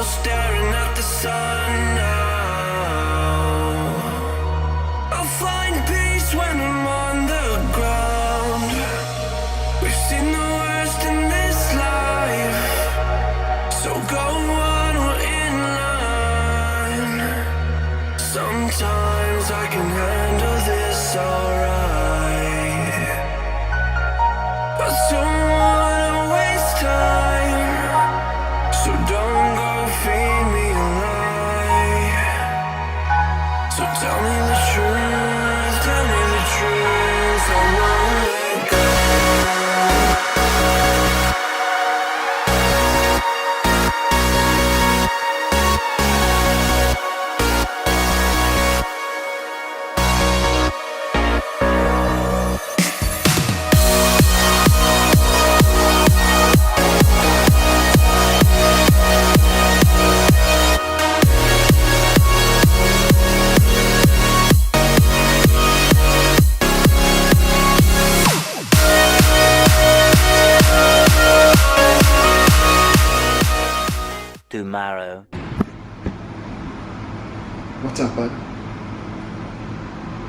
staring at the sun now. I'll find peace when I'm on the ground. We've seen the worst in this life, so go on, we're in line. Sometimes I can handle this alright, but don't wanna waste time, so don't go feed me a lie. So tell me the truth, tell me the truth, I won't let go. Tomorrow. What's up, bud?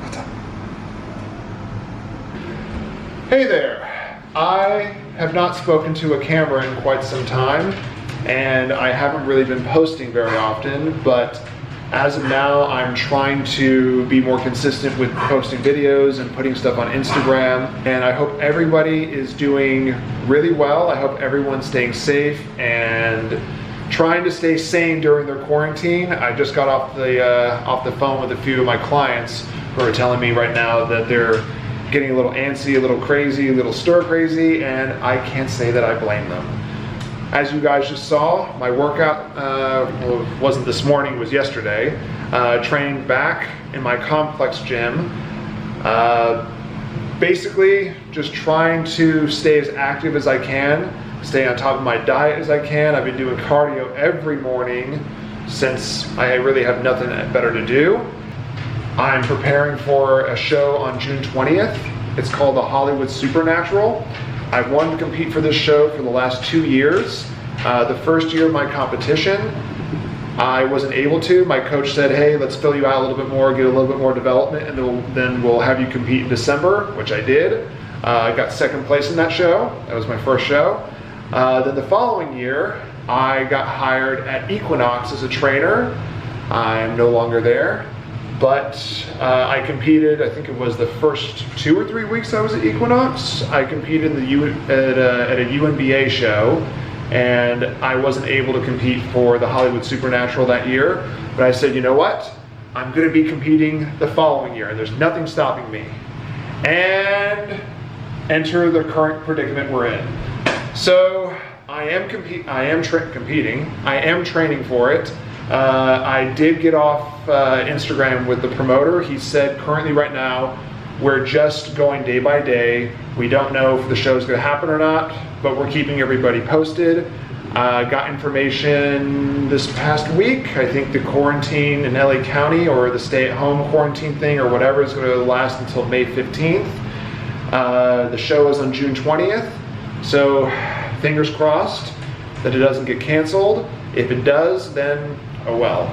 What's up? Hey there. I have not spoken to a camera in quite some time, and I haven't really been posting very often, but as of now, I'm trying to be more consistent with posting videos and putting stuff on Instagram, and I hope everybody is doing really well. I hope everyone's staying safe and trying to stay sane during their quarantine. I just got off the phone with a few of my clients who are telling me right now that they're getting a little antsy, a little crazy, a little stir crazy, and I can't say that I blame them. As you guys just saw, my workout well, it wasn't this morning, it was yesterday. Trained back in my complex gym. Basically, just trying to stay as active as I can, stay on top of my diet as I can. I've been doing cardio every morning since I really have nothing better to do. I'm preparing for a show on June 20th. It's called the Hollywood Supernatural. I've wanted to compete for this show for the last 2 years. The first year of my competition, I wasn't able to. My coach said, hey, let's fill you out a little bit more, get a little bit more development, and then we'll have you compete in December, which I did. I got second place in that show. That was my first show. Then the following year, I got hired at Equinox as a trainer. I'm no longer there, but I competed, I think it was the first 2 or 3 weeks I was at Equinox. I competed at a UNBA show, and I wasn't able to compete for the Hollywood Supernatural that year, but I said, you know what? I'm gonna be competing the following year, and there's nothing stopping me. And enter the current predicament we're in. So I am competing, I am training for it. I did get off Instagram with the promoter. He said currently right now, we're just going day by day. We don't know if the show's gonna happen or not, but we're keeping everybody posted. Got information this past week. I think the quarantine in LA County, or the stay-at-home quarantine thing or whatever, is gonna last until May 15th. The show is on June 20th. So fingers crossed that it doesn't get canceled. If it does, then oh well.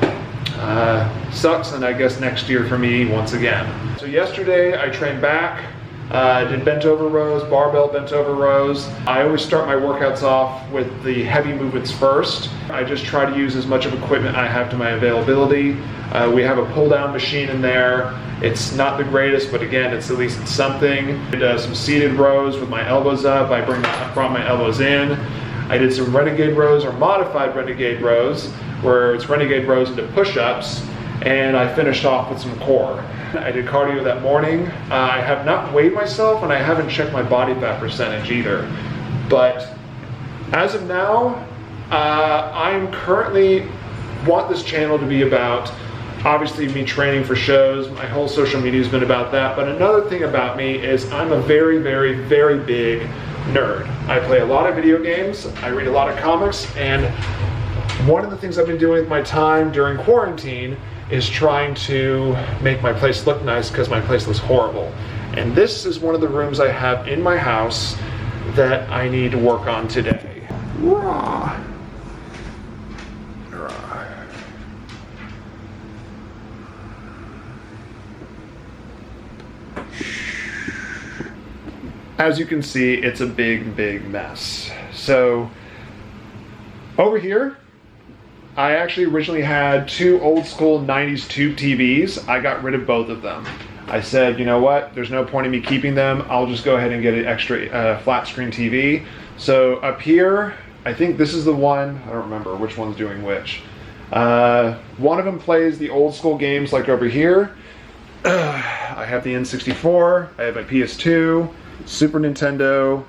Sucks, and I guess next year for me once again. So yesterday I trained back, did bent over rows, barbell bent over rows. I always start my workouts off with the heavy movements first. I just try to use as much of equipment I have to my availability. We have a pull down machine in there. It's not the greatest, but again, at least it's something. I did some seated rows with my elbows up. I brought my elbows in. I did some renegade rows, or modified renegade rows, where it's renegade rows into push-ups, and I finished off with some core. I did cardio that morning. I have not weighed myself, and I haven't checked my body fat percentage either. But as of now, I'm currently want this channel to be about obviously me training for shows. My whole social media has been about that. But another thing about me is I'm a very, very, very big nerd. I play a lot of video games. I read a lot of comics. And one of the things I've been doing with my time during quarantine is trying to make my place look nice, because my place looks horrible. And this is one of the rooms I have in my house that I need to work on today. Rah. Rah. as you can see, it's a big, big mess. So over here, I actually originally had two old school 90s tube TVs. I got rid of both of them. I said, you know what, there's no point in me keeping them. I'll just go ahead and get an extra flat screen TV. So up here, I think this is the one, I don't remember which one's doing which. One of them plays the old school games like over here. I have the N64, I have my PS2, Super Nintendo,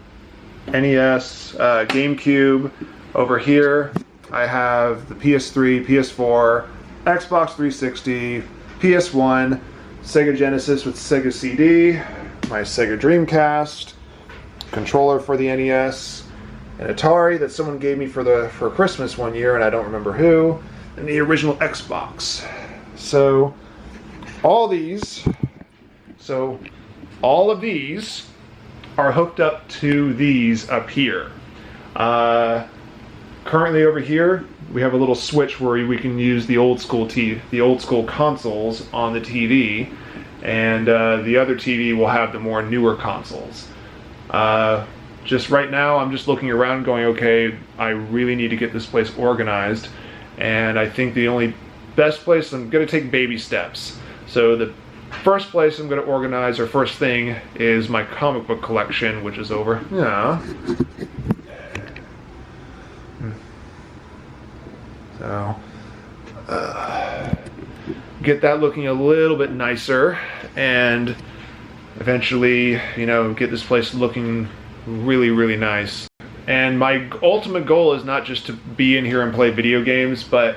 NES, GameCube. Over here, I have the PS3, PS4, Xbox 360, PS1, Sega Genesis with Sega CD, my Sega Dreamcast, controller for the NES, an Atari that someone gave me for Christmas one year, and I don't remember who, and the original Xbox. So all of these are hooked up to these up here. Currently over here, we have a little switch where we can use the old school consoles on the TV, and the other TV will have the more newer consoles. Just right now, I'm just looking around going, okay, I really need to get this place organized, and I think the only best place, I'm going to take baby steps. So the first place I'm going to organize, or first thing, is my comic book collection, which is over. Yeah. So, get that looking a little bit nicer, and eventually, you know, get this place looking really, really nice. And my ultimate goal is not just to be in here and play video games, but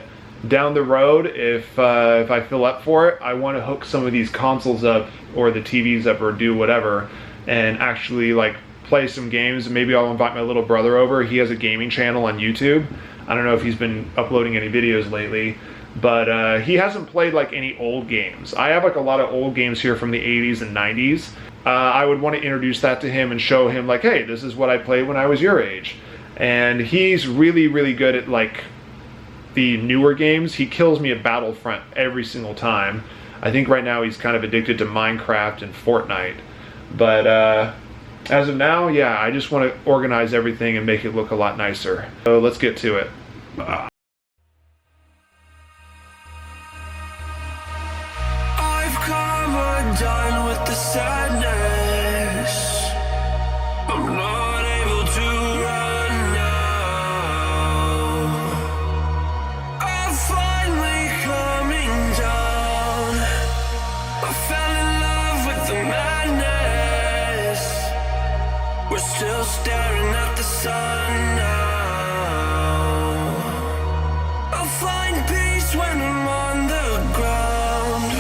down the road, if I feel up for it, I want to hook some of these consoles up, or the TVs up, or do whatever, and actually like play some games. Maybe I'll invite my little brother over. He has a gaming channel on YouTube. I don't know if he's been uploading any videos lately, but he hasn't played like any old games. I have like a lot of old games here from the 80s and 90s. I would want to introduce that to him and show him like, hey, this is what I played when I was your age. And he's really, really good at like the newer games. He kills me at Battlefront every single time. I think right now he's kind of addicted to Minecraft and Fortnite. But as of now, yeah, I just want to organize everything and make it look a lot nicer. So let's get to it. I've come undone with the sadness. I'm not able to run now. I'm finally coming down. I fell in love with the madness. We're still staring at the sun now. I'll find peace when I'm on the ground.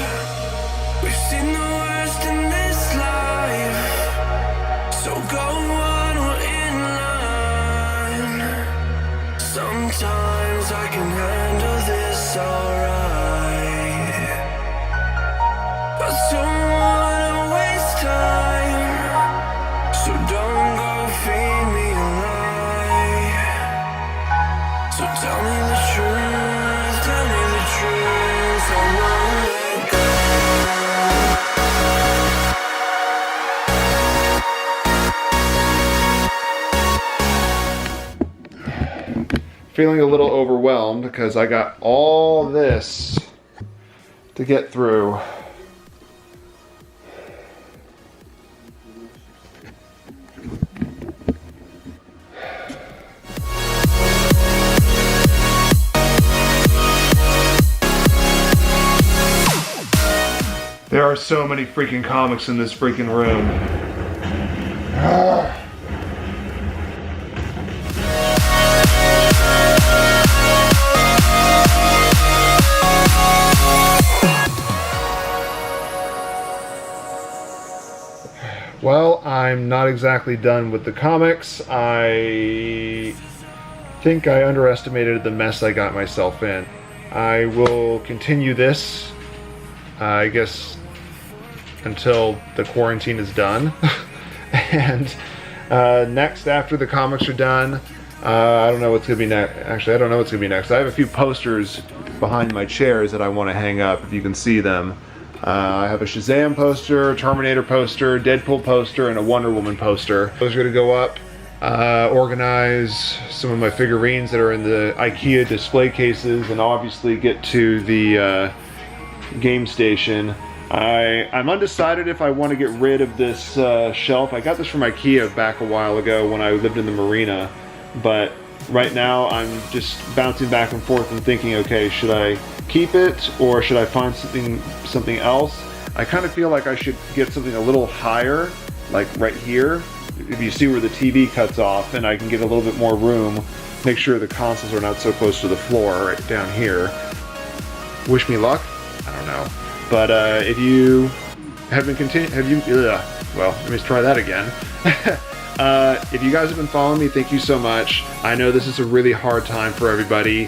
We've seen the worst in this life, so go on, we're in line. Sometimes I can handle this alright, but don't wanna waste time, so don't go feed me a lie. So tell me the truth, I won't let go. Feeling a little overwhelmed because I got all this to get through. There are so many freaking comics in this freaking room. Well, I'm not exactly done with the comics. I think I underestimated the mess I got myself in. I will continue this, I guess, until the quarantine is done. And next, after the comics are done, I don't know what's going to be next. Actually, I don't know what's going to be next. I have a few posters behind my chairs that I want to hang up, if you can see them. I have a Shazam poster, Terminator poster, Deadpool poster, and a Wonder Woman poster. Those are gonna go up. Organize some of my figurines that are in the IKEA display cases, and obviously get to the game station. I'm undecided if I want to get rid of this shelf. I got this from IKEA back a while ago when I lived in the marina, but right now I'm just bouncing back and forth and thinking, okay, should I keep it or should I find something else? I kind of feel like I should get something a little higher, like right here. If you see where the TV cuts off, and I can get a little bit more room, make sure the consoles are not so close to the floor right down here. Wish me luck? I don't know. But if you have been well, let me try that again. If you guys have been following me, thank you so much. I know this is a really hard time for everybody.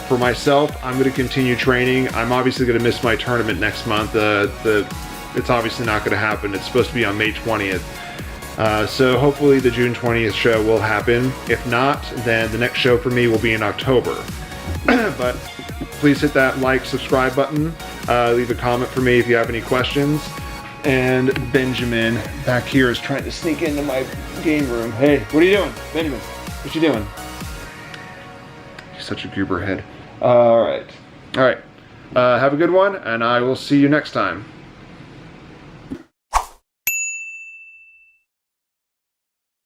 For myself, I'm going to continue training. I'm obviously going to miss my tournament next month. It's obviously not going to happen. It's supposed to be on May 20th. So hopefully the June 20th show will happen. If not, then the next show for me will be in October. But please hit that like, subscribe button. Leave a comment for me if you have any questions. And Benjamin back here is trying to sneak into my game room. Hey, what are you doing? Benjamin, what you doing? He's such a goober head. All right. Have a good one, and I will see you next time.